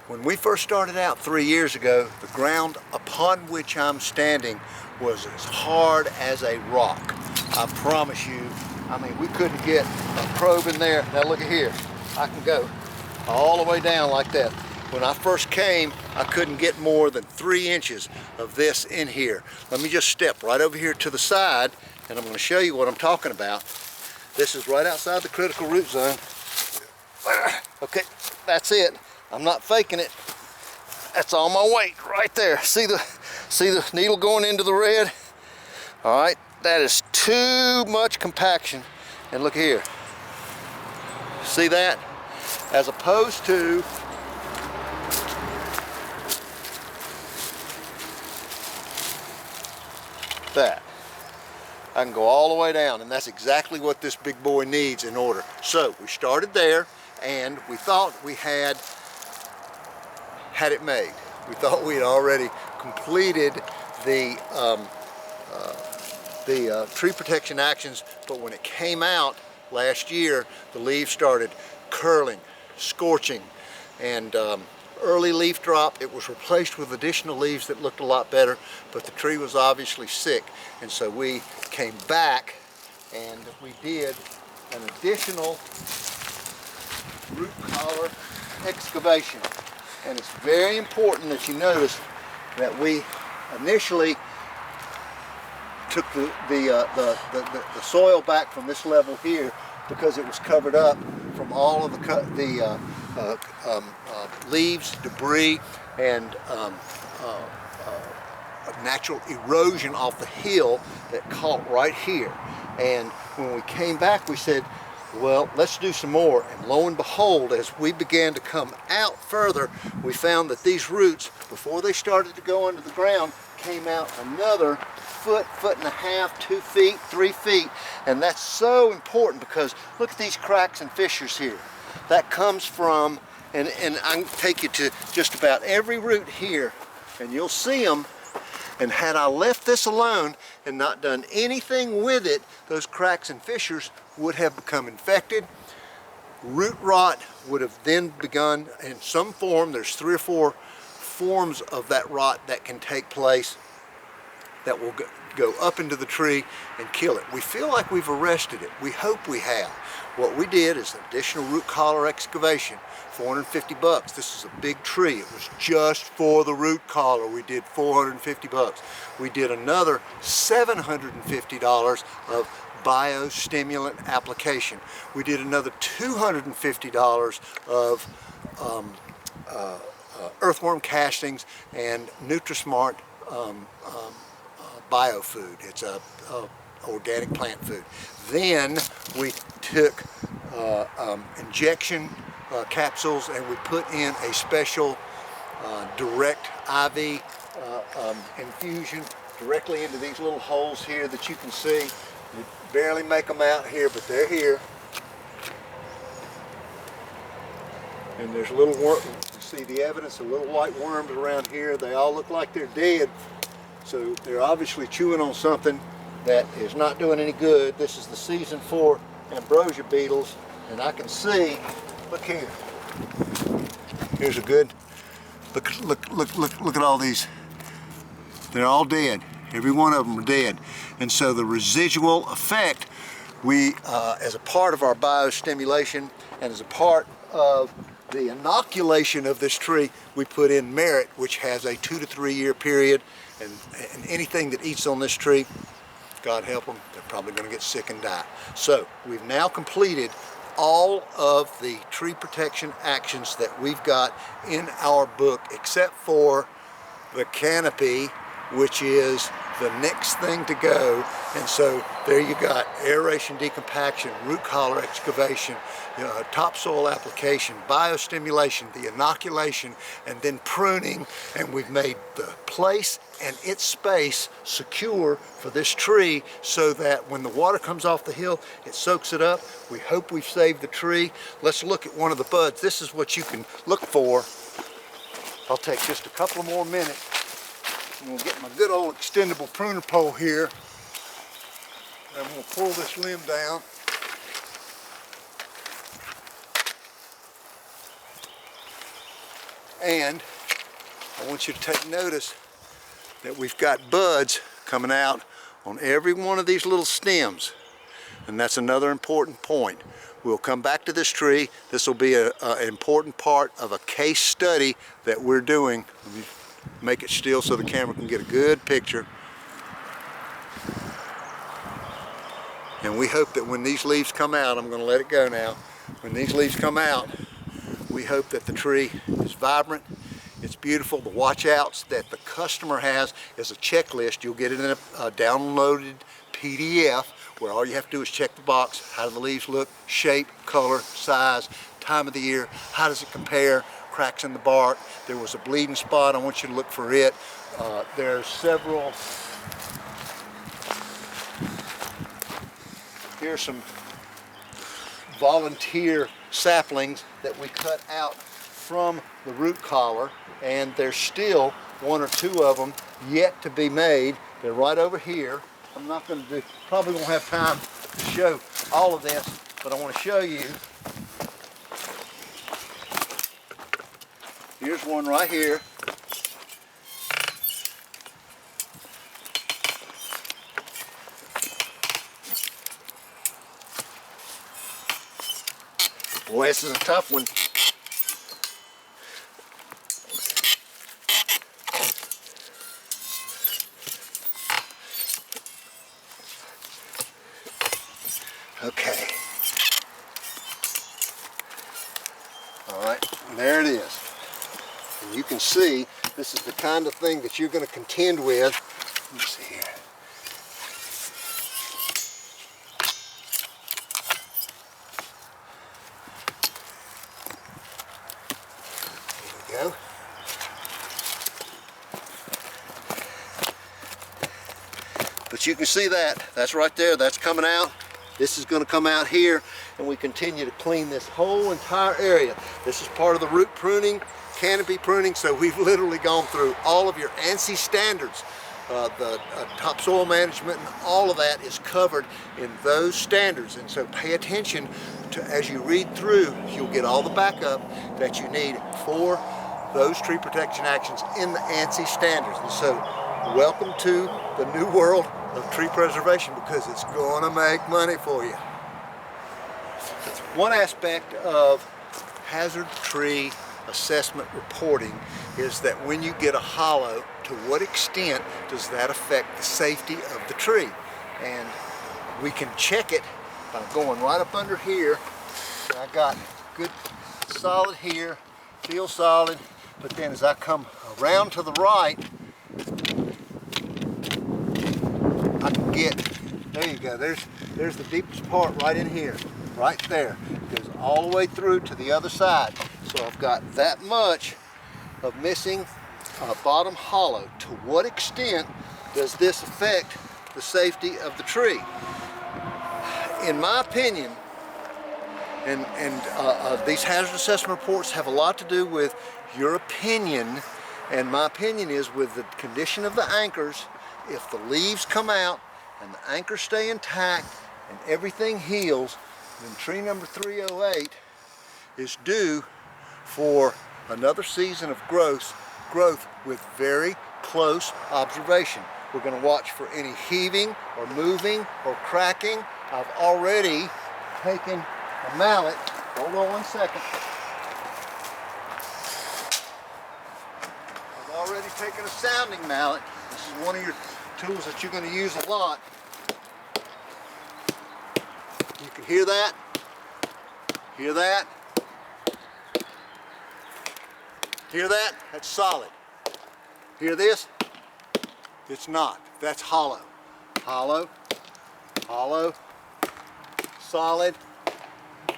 When we first started out 3 years ago, the ground upon which I'm standing was as hard as a rock. I promise you, I mean, we couldn't get a probe in there. Now look at here, I can go all the way down like that. When I first came, I couldn't get more than 3 inches of this in here. Let me just step right over here to the side, and I'm going to show you what I'm talking about. This is right outside the critical root zone. Okay, that's it. I'm not faking it. That's all my weight right there. See the needle going into the red? All right, that is too much compaction. And look here. See that? As opposed to that. I can go all the way down, and that's exactly what this big boy needs in order. So we started there, and we thought we had it made. We thought we had already completed the tree protection actions, but when it came out last year, the leaves started curling, scorching, and early leaf drop. It was replaced with additional leaves that looked a lot better, but the tree was obviously sick, and so we came back and we did an additional root collar excavation. And it's very important that you notice that we initially took the soil back from this level here because it was covered up from all of the leaves, debris, and natural erosion off the hill that caught right here. And when we came back, we said, well, let's do some more. And lo and behold, as we began to come out further, we found that these roots, before they started to go under the ground, came out another foot, foot and a half, 2 feet, 3 feet. And that's so important because look at these cracks and fissures here. That comes from, and I can take you to just about every root here, and you'll see them. And had I left this alone and not done anything with it, those cracks and fissures would have become infected. Root rot would have then begun in some form. There's 3 or 4 forms of that rot that can take place that will go up into the tree and kill it. We feel like we've arrested it. We hope we have. What we did is an additional root collar excavation, $450. This is a big tree. It was just for the root collar. We did $450. We did another $750 of biostimulant application. We did another $250 of earthworm castings and NutriSmart biofood. It's a organic plant food. Then we took injection capsules and we put in a special direct IV infusion directly into these little holes here that you can see. You barely make them out here, but they're here. And there's little worm, you see the evidence of little white worms around here. They all look like they're dead. So they're obviously chewing on something that is not doing any good. This is the season for ambrosia beetles, and I can see, look here. Here's a good, look at all these. They're all dead. Every one of them are dead. And so the residual effect, we, as a part of our biostimulation and as a part of the inoculation of this tree, we put in merit, which has a 2 to 3 year period, and anything that eats on this tree, God help them, they're probably going to get sick and die. So we've now completed all of the tree protection actions that we've got in our book, except for the canopy, which is the next thing to go. And so there you got aeration, decompaction, root collar excavation, topsoil application, biostimulation, the inoculation, and then pruning. And we've made the place and its space secure for this tree so that when the water comes off the hill, it soaks it up. We hope we've saved the tree. Let's look at one of the buds. This is what you can look for. I'll take just a couple more minutes. I'm going to get my good old extendable pruner pole here. I'm going to pull this limb down. And I want you to take notice that we've got buds coming out on every one of these little stems. And that's another important point. We'll come back to this tree. This will be an important part of a case study that we're doing. Let me make it still so the camera can get a good picture. And we hope that when these leaves come out, I'm going to let it go now. When these leaves come out, we hope that the tree is vibrant, it's beautiful. The watch outs that the customer has is a checklist. You'll get it in a downloaded PDF where all you have to do is check the box. How do the leaves look? Shape, color, size, time of the year. How does it compare? Cracks in the bark. There was a bleeding spot. I want you to look for it. There's several. Here's some volunteer saplings that we cut out from the root collar, and there's still one or two of them yet to be made. They're right over here. I'm not going to do, probably won't have time to show all of this, but I want to show you. Here's one right here. Boy, this is a tough one. Okay. All right, and there it is. And you can see this is the kind of thing that you're going to contend with. Let me see here. There we go. But you can see that. That's right there. That's coming out. This is going to come out here, and we continue to clean this whole entire area. This is part of the root pruning, canopy pruning, so we've literally gone through all of your ANSI standards. The topsoil management and all of that is covered in those standards, and so pay attention to, as you read through, you'll get all the backup that you need for those tree protection actions in the ANSI standards. And so welcome to the new world of tree preservation, because it's going to make money for you. One aspect of hazard tree assessment reporting is that when you get a hollow, to what extent does that affect the safety of the tree? And we can check it by going right up under here. I got good solid here, feel solid, but then as I come around to the right, I can get, there you go, there's the deepest part right in here, right there. It goes all the way through to the other side. So I've got that much of missing bottom hollow. To what extent does this affect the safety of the tree? In my opinion, and these hazard assessment reports have a lot to do with your opinion, and my opinion is with the condition of the anchors. If the leaves come out and the anchors stay intact and everything heals, then tree number 308 is due for another season of growth with very close observation. We're going to watch for any heaving or moving or cracking. I've already taken a mallet. Hold on one second. I've already taken a sounding mallet. This is one of your tools that you're going to use a lot. You can hear that? Hear that? Hear that? That's solid. Hear this? It's not. That's hollow. Hollow, hollow, solid,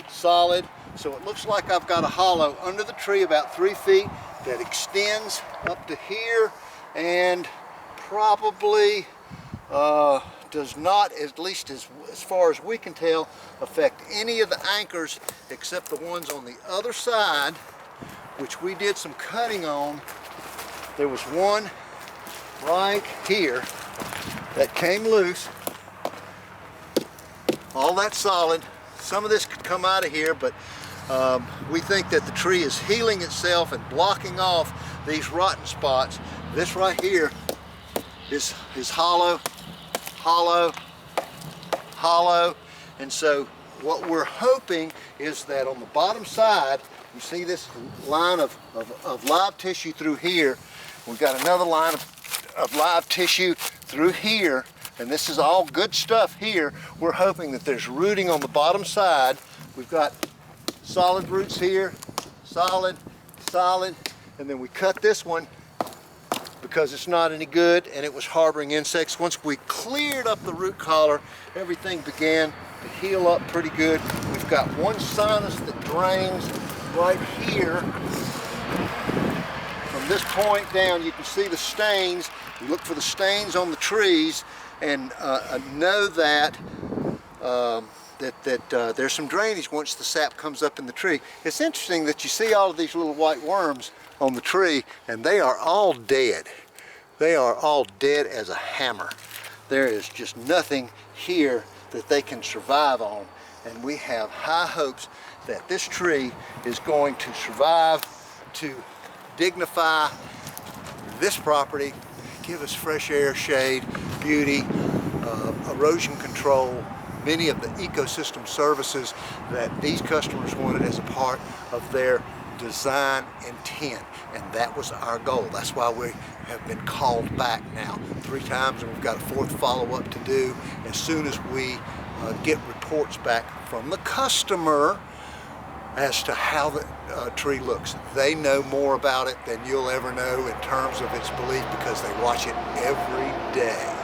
solid. So it looks like I've got a hollow under the tree about 3 feet that extends up to here and probably does not, at least as far as we can tell, affect any of the anchors except the ones on the other side, which we did some cutting on. There was one right here that came loose. All that solid. Some of this could come out of here, but We think that the tree is healing itself and blocking off these rotten spots. This right here is hollow, hollow, hollow. And so what we're hoping is that on the bottom side, you see this line of live tissue through here. We've got another line of live tissue through here, and this is all good stuff here. We're hoping that there's rooting on the bottom side. We've got solid roots here, solid, solid, and then we cut this one because it's not any good and it was harboring insects. Once we cleared up the root collar, everything began to heal up pretty good. We've got one sinus that drains right here. From this point down, you can see the stains. You look for the stains on the trees and know that there's some drainage once the sap comes up in the tree. It's interesting that you see all of these little white worms on the tree, and they are all dead. They are all dead as a hammer. There is just nothing here that they can survive on, and we have high hopes that this tree is going to survive to dignify this property, give us fresh air, shade, beauty, erosion control, many of the ecosystem services that these customers wanted as a part of their design intent, and that was our goal. That's why we have been called back now 3 times, and we've got a 4th follow-up to do as soon as we get reports back from the customer as to how the tree looks. They know more about it than you'll ever know in terms of its belief because they watch it every day.